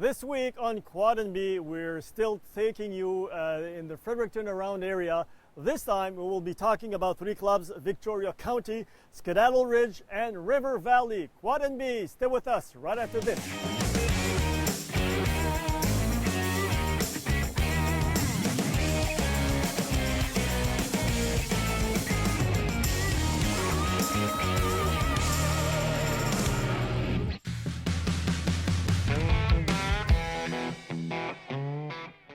This week on Quad and B, we're still taking you in the Fredericton around area. This time we will be talking about three clubs: Victoria County, Skeddaddle Ridge, and River Valley. Quad and B, stay with us right after this.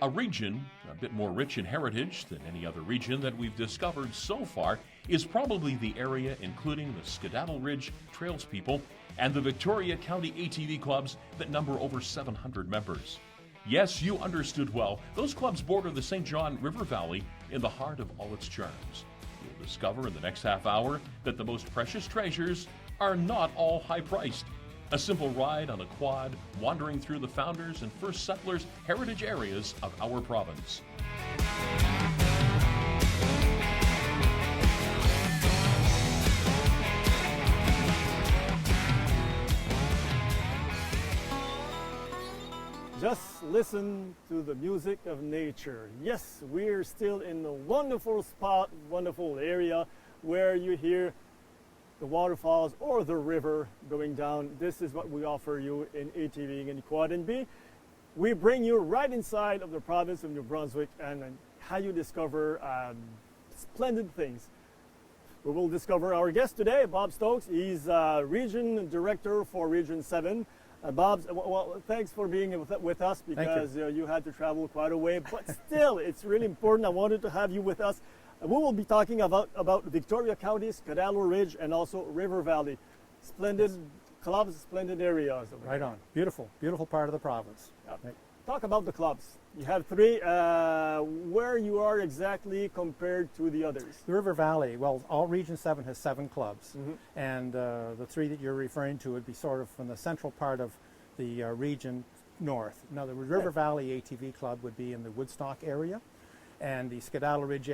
A region a bit more rich in heritage than any other region that we've discovered so far is probably the area including the Skeddaddle Ridge Trails People and the Victoria County ATV clubs that number over 700 members. Yes, you understood well. Those clubs border the St. John River Valley in the heart of all its charms. You'll discover in the next half hour that the most precious treasures are not all high-priced. A simple ride on a quad, wandering through the founders and first settlers' heritage areas of our province. Just listen to the music of nature. Yes, we're still in a wonderful spot, wonderful area where you hear the waterfalls or the river going down. This is what we offer you in ATVing in Quad and B. We bring you right inside of the province of New Brunswick and how you discover splendid things. We will discover our guest today, Bob Stokes. He's Region Director for Region 7. Bob, well, thanks for being with us because you had to travel quite a way, but still, it's really important. I wanted to have you with us. We will be talking about Victoria County, Skeddaddle Ridge, and also River Valley. Splendid clubs, splendid areas. Right on. Beautiful, beautiful part of the province. Yeah. Right. Talk about the clubs. You have three. Where you are exactly compared to the others? The River Valley, well, all Region 7 has 7 clubs. And the 3 that you're referring to would be sort of from the central part of the region north. Now, the River Valley ATV Club would be in the Woodstock area. And the Skeddaddle Ridge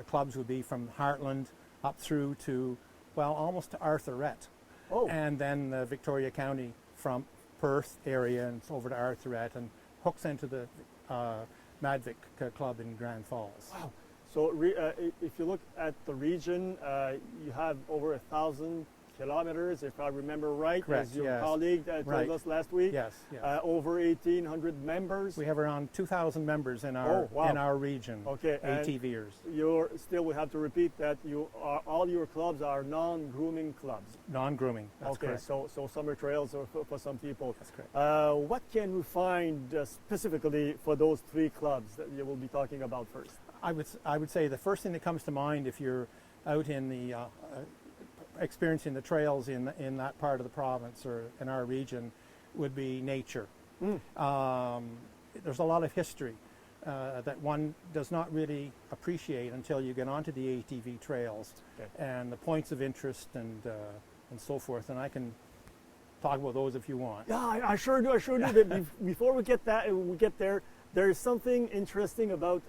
clubs would be from Heartland up through to, well, almost to Arthurette. Oh. And then the Victoria County from Perth area and over to Arthurette and hooks into the Madvic Club in Grand Falls. Wow. So if you look at the region, you have over 1,000 kilometers, if I remember right, Correct, as your yes. colleague told us last week. Yes, yes. Over 1,800 members. We have around 2,000 members in our region. Okay, ATVers. You're still, we have to repeat that all your clubs are non-grooming clubs. Non-grooming. That's correct. So summer trails for some people. That's correct. What can we find specifically for those 3 clubs that you will be talking about first? I would say the first thing that comes to mind if you're out in the experiencing the trails in that part of the province or in our region would be nature. There's a lot of history that one does not really appreciate until you get onto the ATV trails and the points of interest and so forth. And I can talk about those if you want. Yeah, I sure do. But before we get there, there is something interesting about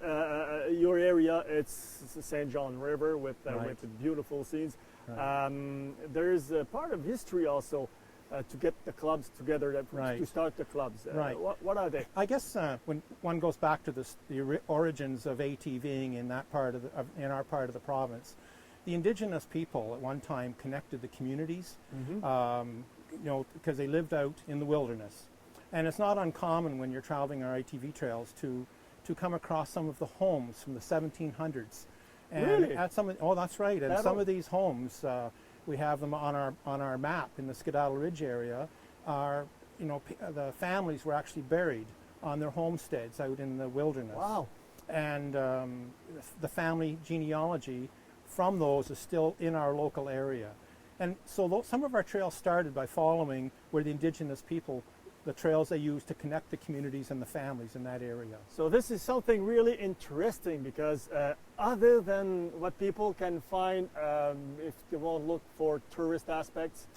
your area. It's the St. John River with the beautiful scenes. Right. There is a part of history also to get the clubs together, to start the clubs. What are they? I guess when one goes back to the origins of ATVing in that part of in our part of the province, the indigenous people at one time connected the communities, because they lived out in the wilderness. And it's not uncommon when you're traveling our ATV trails to come across some of the homes from the 1700s. And really? At that's right. And some of these homes, we have them on our map in the Skeddaddle Ridge area. Are the families were actually buried on their homesteads out in the wilderness. Wow! And the family genealogy from those is still in our local area. And so some of our trails started by following where the indigenous people, the trails they use to connect the communities and the families in that area. So this is something really interesting because other than what people can find if they won't look for tourist aspects,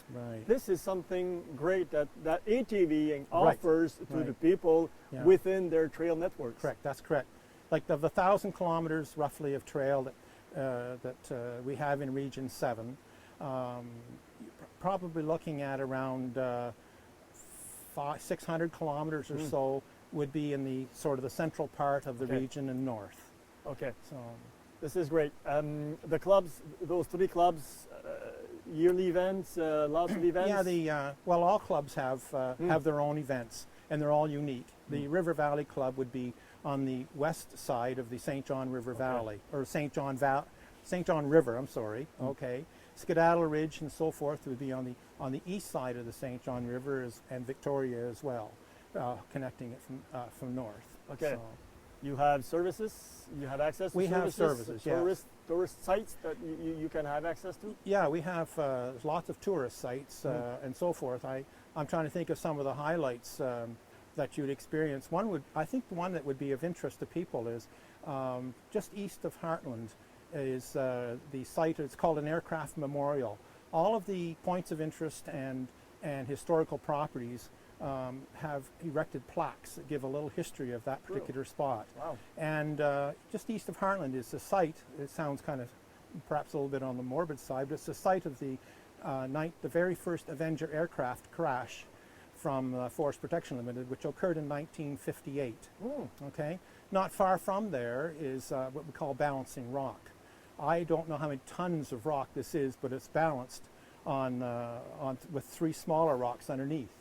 this is something great that ATVing offers to the people within their trail networks. Correct, that's correct. Like the 1,000 kilometers roughly of trail that we have in Region 7, probably looking at around 600 kilometers or so would be in the sort of the central part of the region and north. Okay. So This is great. The clubs, those 3 clubs, yearly events, lots of events? Yeah, well, all clubs have their own events, and they're all unique. The River Valley Club would be on the west side of the St. John River Valley, or St. John River, I'm sorry, okay. Skeddaddle Ridge and so forth would be on the east side of the St. John River and Victoria as well, connecting it from north. Okay. So, you have services? You have access to we services? have services, yes. Tourist sites that you can have access to? Yeah, we have lots of tourist sites and so forth. I'm trying to think of some of the highlights that you'd experience. I think the one that would be of interest to people is just east of Heartland is the site. It's called an aircraft memorial. All of the points of interest and historical properties have erected plaques that give a little history of that particular spot. Wow. And just east of Heartland is the site. It sounds kind of perhaps a little bit on the morbid side, but it's the site of the very first Avenger aircraft crash from Forest Protection Limited, which occurred in 1958. Okay, not far from there is what we call Balancing Rock. I don't know how many tons of rock this is, but it's balanced with 3 smaller rocks underneath.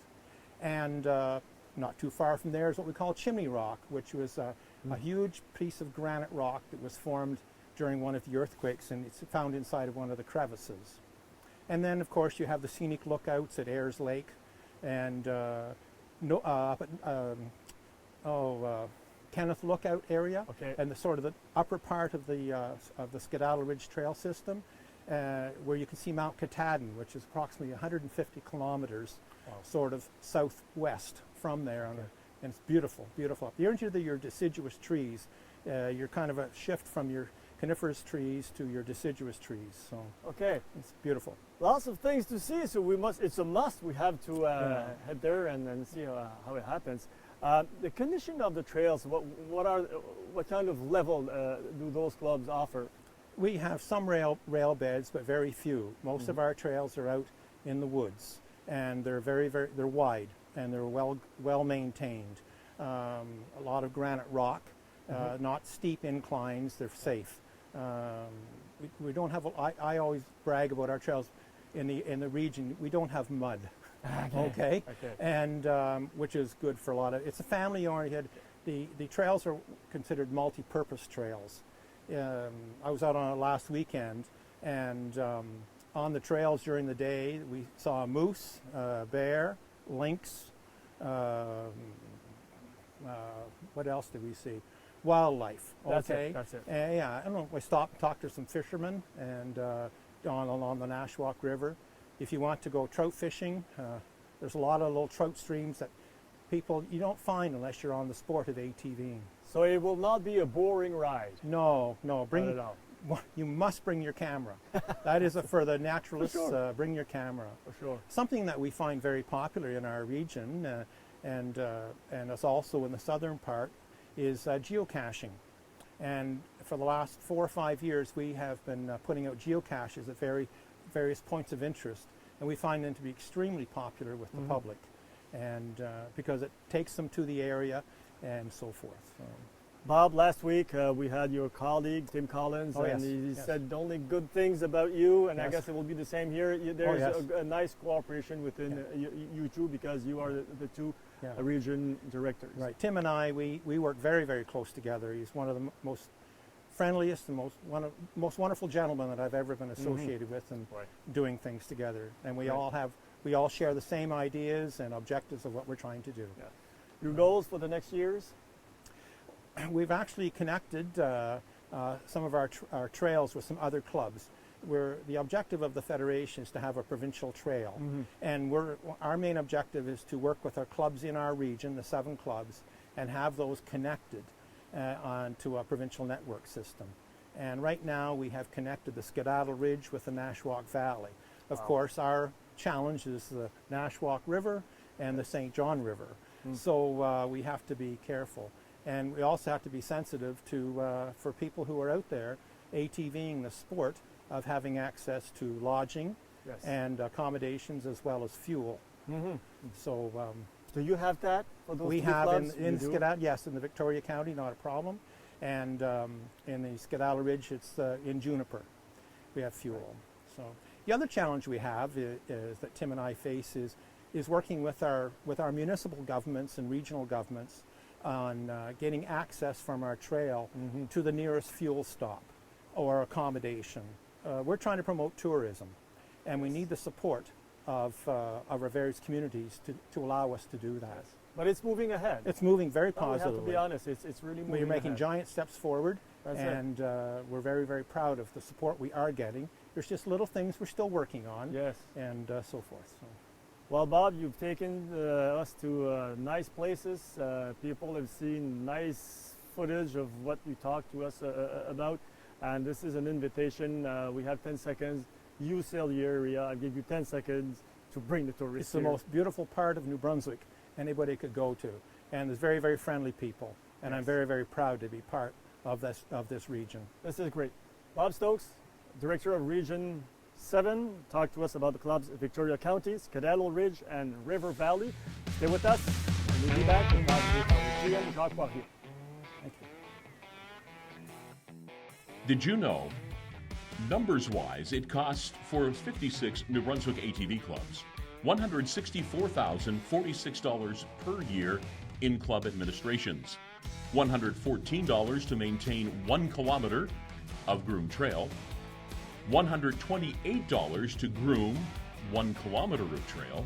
And not too far from there is what we call Chimney Rock, which was a huge piece of granite rock that was formed during one of the earthquakes, and it's found inside of one of the crevices. And then, of course, you have the scenic lookouts at Ayers Lake, and Kenneth Lookout area, and the sort of the upper part of the Skeddaddle Ridge Trail system, where you can see Mount Katahdin, which is approximately 150 kilometers, sort of southwest from there, and it's beautiful, beautiful. You're into your deciduous trees. You're kind of a shift from your coniferous trees to your deciduous trees. So it's beautiful. Lots of things to see, so it's a must. We have to head there and see how it happens. The condition of the trails, what kind of level do those clubs offer? We have some rail beds, but very few. Most of our trails are out in the woods, and they're they're wide and they're well maintained. A lot of granite rock, not steep inclines. They're safe. We don't have. I always brag about our trails in the region. We don't have mud. Okay. And which is good for a lot of. It's a family oriented. The trails are considered multi-purpose trails. I was out on it last weekend, and on the trails during the day we saw a moose, bear, lynx. What else did we see? Wildlife. Okay. That's it. Yeah, I don't know. I stopped and talked to some fishermen and along the Nashwauk River. If you want to go trout fishing, there's a lot of little trout streams that you don't find unless you're on the sport of ATVing. So it will not be a boring ride. No. You must bring your camera. That is for the naturalists. Sure. Bring your camera. For sure. Something that we find very popular in our region, and it's also in the southern part, is geocaching. And for the last 4 or 5 years, we have been putting out geocaches at various points of interest, and we find them to be extremely popular with the public, and because it takes them to the area and so forth. Bob, last week we had your colleague Tim Collins, and he said only good things about you, and I guess it will be the same here. There's a nice cooperation within you two, because you are the two region directors. Right. Tim and I, we work very, very close together. He's one of the most friendliest and most wonderful gentlemen that I've ever been associated with, and doing things together. And we all share the same ideas and objectives of what we're trying to do. Yeah. Your goals for the next years? We've actually connected some of our trails with some other clubs. The objective of the Federation is to have a provincial trail, and our main objective is to work with our clubs in our region, the 7 clubs, and have those connected onto a provincial network system. And right now we have connected the Skeddaddle Ridge with the Nashwauk Valley. Of course, our challenge is the Nashwauk River and the St. John River. So we have to be careful. And we also have to be sensitive to, for people who are out there, ATVing the sport, of having access to lodging and accommodations as well as fuel. So Do you have that for those We three have clubs? in Skeddaddle, yes, in the Victoria County, not a problem. And in the Skeddaddle Ridge, it's in Juniper. We have fuel. So the other challenge we have is that Tim and I face is working with our municipal governments and regional governments on getting access from our trail to the nearest fuel stop or accommodation. We're trying to promote tourism, and we need the support of our various communities to allow us to do that. But it's moving ahead. It's moving very We positively. have to be honest, it's really moving We're making ahead. giant steps forward, That's and we're very, very proud of the support we are getting. There's just little things we're still working on, Yes. and so forth. So. Well, Bob, you've taken us to nice places. People have seen nice footage of what you talked to us about. And this is an invitation. We have 10 seconds. You sell the area. I give you 10 seconds to bring the tourists It's the here. most beautiful part of New Brunswick anybody could go to. And there's very, very friendly people. And I'm very, very proud to be part of this region. This is great. Bob Stokes, Director of Region 7, talked to us about the clubs in Victoria County, Skeddaddle Ridge, and River Valley. Stay with us, and we'll be back with our GM, Jacques Poirier. Thank you. Did you know, numbers-wise, it costs for 56 New Brunswick ATV clubs $164,046 per year in club administrations, $114 to maintain 1 kilometer of groomed trail, $128 to groom 1 kilometer of trail,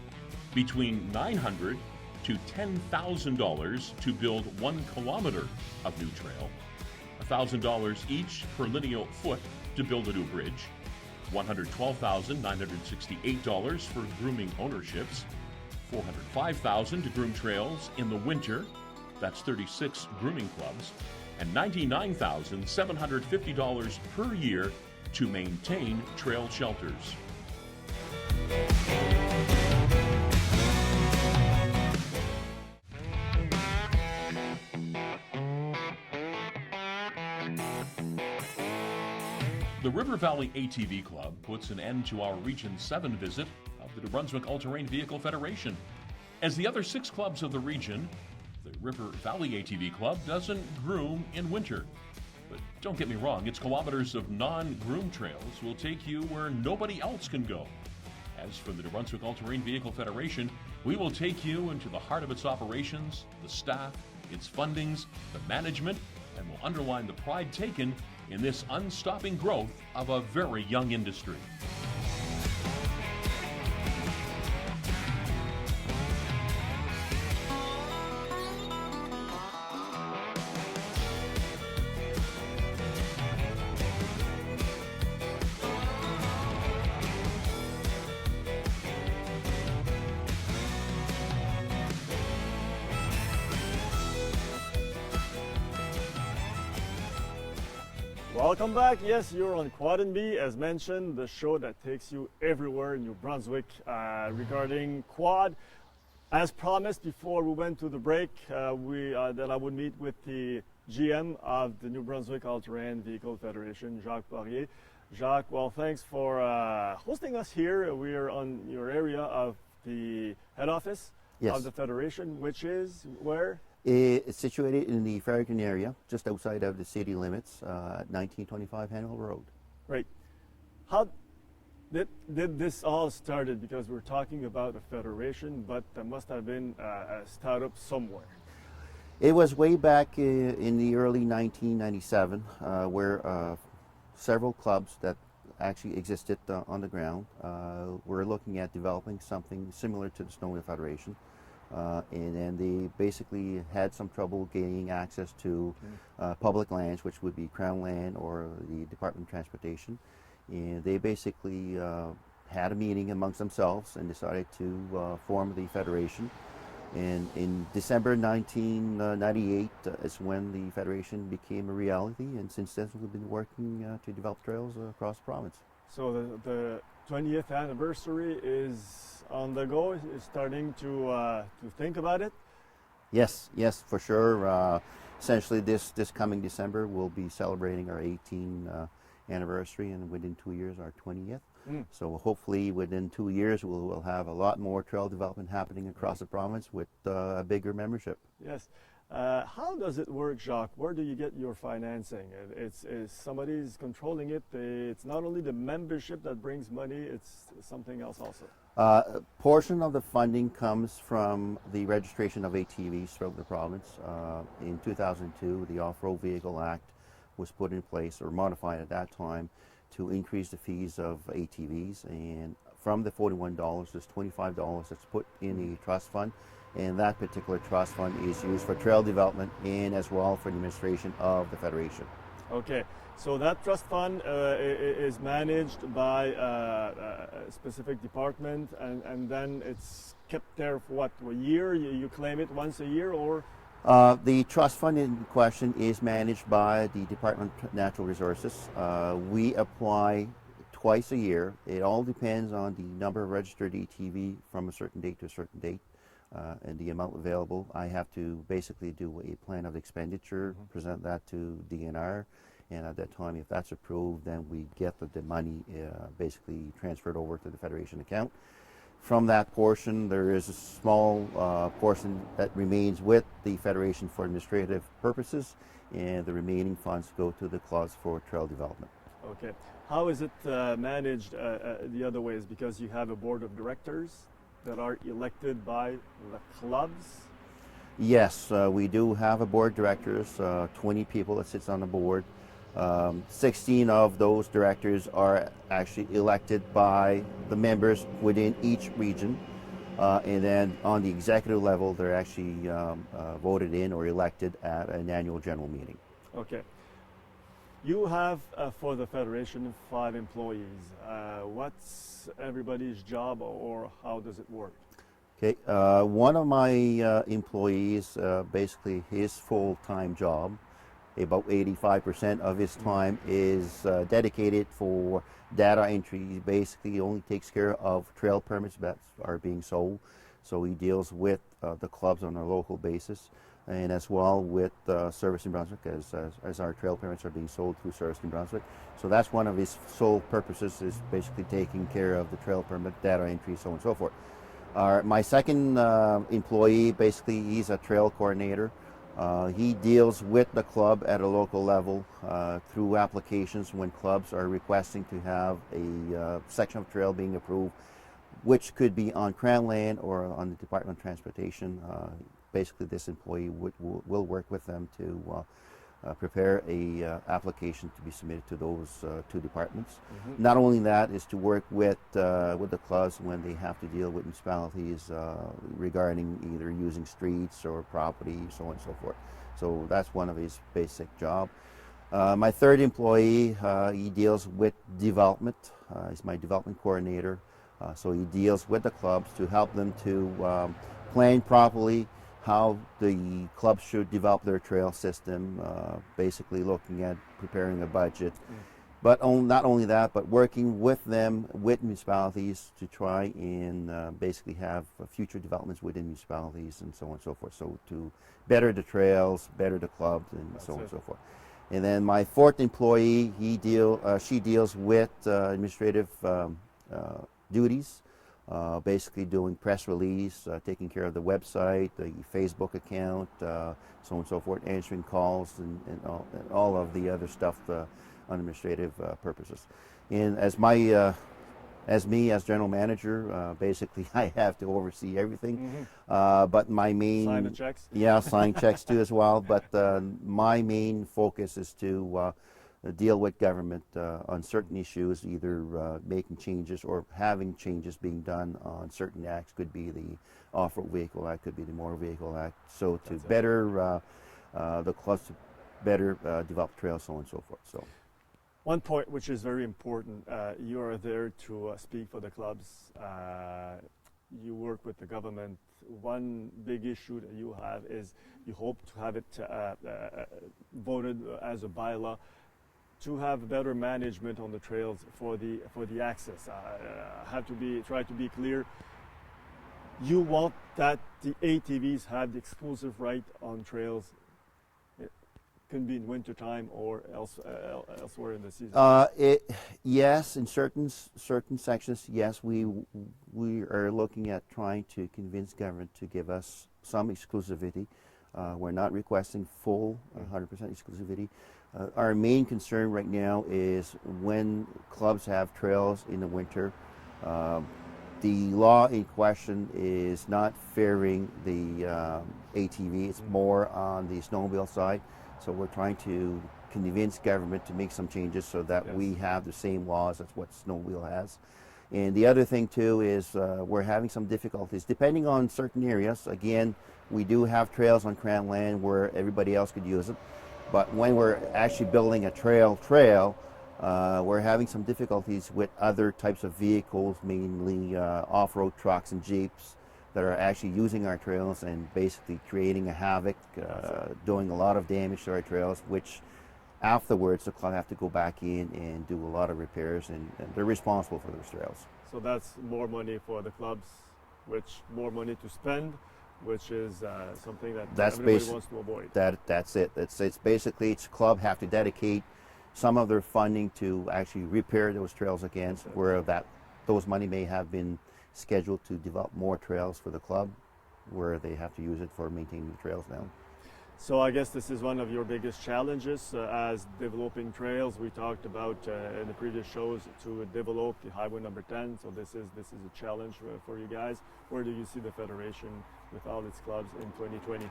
between $900 to $10,000 to build 1 kilometer of new trail, $1,000 each per lineal foot to build a new bridge, $112,968 for grooming ownerships, $405,000 to groom trails in the winter, that's 36 grooming clubs, and $99,750 per year to maintain trail shelters. The River Valley ATV Club puts an end to our Region 7 visit of the New Brunswick All-Terrain Vehicle Federation. As the other 6 clubs of the region, the River Valley ATV Club doesn't groom in winter. But don't get me wrong, its kilometers of non-groomed trails will take you where nobody else can go. As for the New Brunswick All-Terrain Vehicle Federation, we will take you into the heart of its operations, the staff, its fundings, the management, and will underline the pride taken in this unstopping growth of a very young industry. Welcome back. Yes, you're on Quad and B, as mentioned, the show that takes you everywhere in New Brunswick regarding quad. As promised before we went to the break, that I would meet with the GM of the New Brunswick All-Terrain Vehicle Federation, Jacques Poirier. Jacques, well, thanks for hosting us here. We are on your area of the head office of the Federation, which is where? It's situated in the Farrington area, just outside of the city limits, at 1925 Hannibal Road. Right. How did this all started? Because we're talking about a federation, but there must have been a startup somewhere. It was way back in the early 1997, where several clubs that actually existed on the ground were looking at developing something similar to the Snowmobile Federation. And then they basically had some trouble gaining access to public lands, which would be Crown land or the Department of Transportation. And they basically had a meeting amongst themselves and decided to form the Federation. And in December 1998 is when the Federation became a reality, and since then we've been working to develop trails across the province. So the 20th anniversary is on the go. Is starting to think about it. Yes, for sure. Essentially, this coming December we'll be celebrating our 18th anniversary, and within 2 years our 20th. So hopefully within 2 years we'll have a lot more trail development happening across the province with a bigger membership. Yes. How does it work, Jacques? Where do you get your financing? It's somebody's controlling it. It's not only the membership that brings money, it's something else also. A portion of the funding comes from the registration of ATVs throughout the province. In 2002, the Off-Road Vehicle Act was put in place, or modified at that time, to increase the fees of ATVs. And from the $41, there's $25 that's put in the trust fund. And that particular trust fund is used for trail development and as well for the administration of the Federation. Okay, so that trust fund is managed by a specific department, and then it's kept there for what, a year? You claim it once a year, or? The trust fund in question is managed by the Department of Natural Resources. We apply twice a year. It all depends on the number of registered ATV from a certain date to a certain date. And the amount available. I have to basically do a plan of expenditure, present that to DNR, and at that time, if that's approved, then we get the money basically transferred over to the Federation account. From that portion, there is a small portion that remains with the Federation for administrative purposes, and the remaining funds go to the clubs for trail development. Okay. How is it managed the other ways? Because you have a board of directors that are elected by the clubs? Yes, we do have a board of directors, 20 people that sits on the board. 16 of those directors are actually elected by the members within each region. And then on the executive level, they're actually voted in or elected at an annual general meeting. Okay. You have, for the Federation, 5 employees. What's everybody's job, or how does it work? Okay, one of my employees, basically his full-time job, about 85% of his time is dedicated for data entry. He basically only takes care of trail permits that are being sold. So he deals with the clubs on a local basis, and as well with Service in Brunswick, as our trail permits are being sold through Service in Brunswick. So that's one of his sole purposes, is basically taking care of the trail permit, data entry, so on and so forth. My second employee, basically he's a trail coordinator. He deals with the club at a local level through applications when clubs are requesting to have a section of trail being approved, which could be on Crown land or on the Department of Transportation. Basically, this employee will work with them to prepare a application to be submitted to those 2 departments. Not only that, is to work with the clubs when they have to deal with municipalities regarding either using streets or property, so on and so forth. So that's one of his basic job. My third employee, he deals with development. He's my development coordinator. So he deals with the clubs to help them to plan properly how the clubs should develop their trail system, basically looking at preparing a budget. But not only that, but working with them, with municipalities, to try and basically have future developments within municipalities and so on and so forth. So to better the trails, better the clubs, and so on and so forth. And then my fourth employee, she deals with administrative duties. Basically doing press release, taking care of the website, the Facebook account, so on and so forth, answering calls and all of the other stuff on administrative purposes. And as me as general manager, basically I have to oversee everything. But my main sign the checks. Yeah, sign checks too as well. But my main focus is to deal with government on certain issues, either making changes or having changes being done on certain acts. Could be the Off-Road Vehicle Act, could be the Motor Vehicle Act. So to better the clubs, to better develop trails, so on and so forth. So one point which is very important, you are there to speak for the clubs. You work with the government. One big issue that you have is you hope to have it voted as a bylaw, to have better management on the trails for the access. I have to try to be clear. You want that the ATVs have the exclusive right on trails. can be in wintertime or elsewhere in the season? Yes, in certain sections, yes, we are looking at trying to convince government to give us some exclusivity. We're not requesting full 100% exclusivity. Our main concern right now is when clubs have trails in the winter, the law in question is not favoring the ATV, it's more on the snowmobile side. So we're trying to convince government to make some changes so that we have the same laws as what snowmobile has. And the other thing too is we're having some difficulties depending on certain areas. Again, we do have trails on Crown land where everybody else could use it. But when we're actually building a trail, we're having some difficulties with other types of vehicles, mainly off-road trucks and Jeeps that are actually using our trails and basically creating a havoc, doing a lot of damage to our trails, which afterwards the club have to go back in and do a lot of repairs, and they're responsible for those trails. So that's more money for the clubs, which more money to spend, which is something that everybody wants to avoid. That's it. It's basically each club have to dedicate some of their funding to actually repair those trails again, where those money may have been scheduled to develop more trails for the club, where they have to use it for maintaining the trails now. So I guess this is one of your biggest challenges as developing trails. We talked about in the previous shows to develop the Highway number 10. So this is a challenge for you guys. Where do you see the Federation with all its clubs in 2020?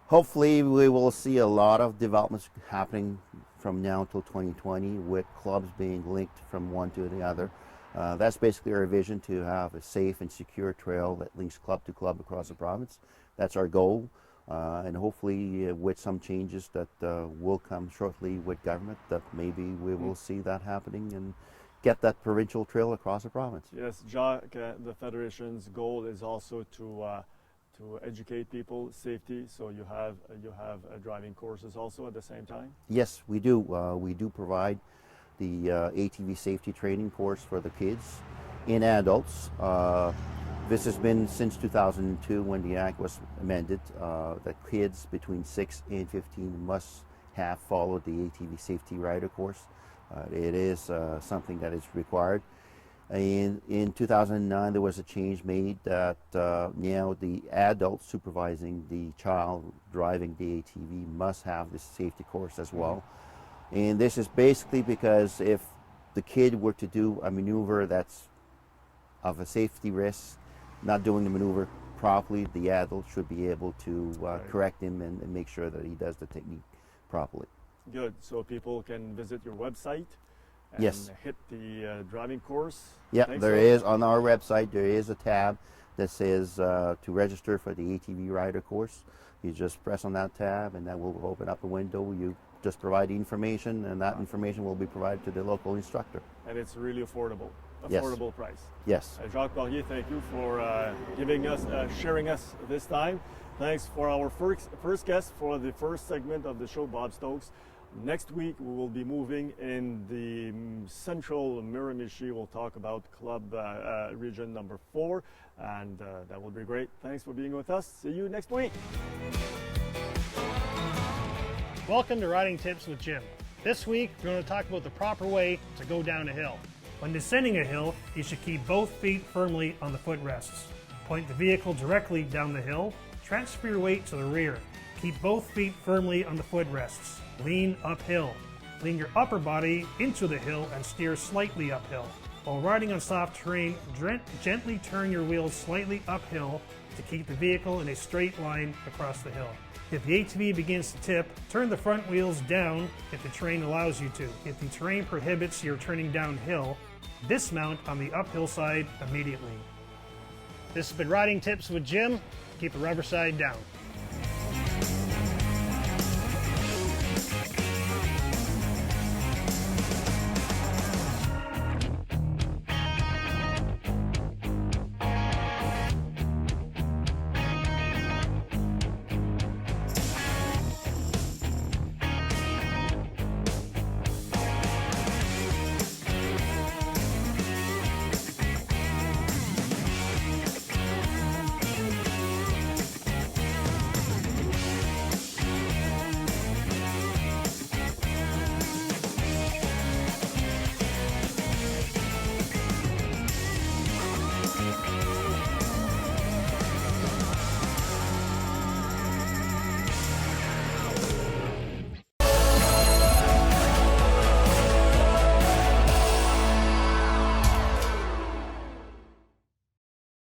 Hopefully we will see a lot of developments happening from now until 2020 with clubs being linked from one to the other. That's basically our vision, to have a safe and secure trail that links club to club across the province. That's our goal. And hopefully with some changes that will come shortly with government, that maybe we will see that happening and get that provincial trail across the province. Yes, Jacques, the Federation's goal is also to educate people, safety, so you have driving courses also at the same time? Yes, we do. We do provide the ATV safety training course for the kids and adults. This has been since 2002 when the Act was amended, that kids between 6 and 15 must have followed the ATV safety rider course. It is something that is required. In 2009 there was a change made that now the adult supervising the child driving the ATV must have this safety course as well. And this is basically because if the kid were to do a maneuver that's of a safety risk, not doing the maneuver properly, the adult should be able to correct him and make sure that he does the technique properly. Good. So people can visit your website and hit the driving course? Yeah, there is on our website, there is a tab that says to register for the ATV rider course. You just press on that tab and that will open up a window. You just provide the information and that information will be provided to the local instructor. And it's really affordable price. Yes. Jacques Poirier, thank you for giving us, sharing us this time. Thanks for our first guest for the first segment of the show, Bob Stokes. Next week we will be moving in the central Miramichi. We'll talk about club region number 4, and that will be great. Thanks for being with us. See you next week. Welcome to Riding Tips with Jim. This week we're going to talk about the proper way to go down a hill. When descending a hill, you should keep both feet firmly on the footrests. Point the vehicle directly down the hill. Transfer your weight to the rear. Keep both feet firmly on the footrests. Lean uphill. Lean your upper body into the hill and steer slightly uphill. While riding on soft terrain, gently turn your wheels slightly uphill to keep the vehicle in a straight line across the hill. If the ATV begins to tip, turn the front wheels down if the terrain allows you to. If the terrain prohibits your turning downhill, dismount on the uphill side immediately. This has been Riding Tips with Jim. Keep the rubber side down.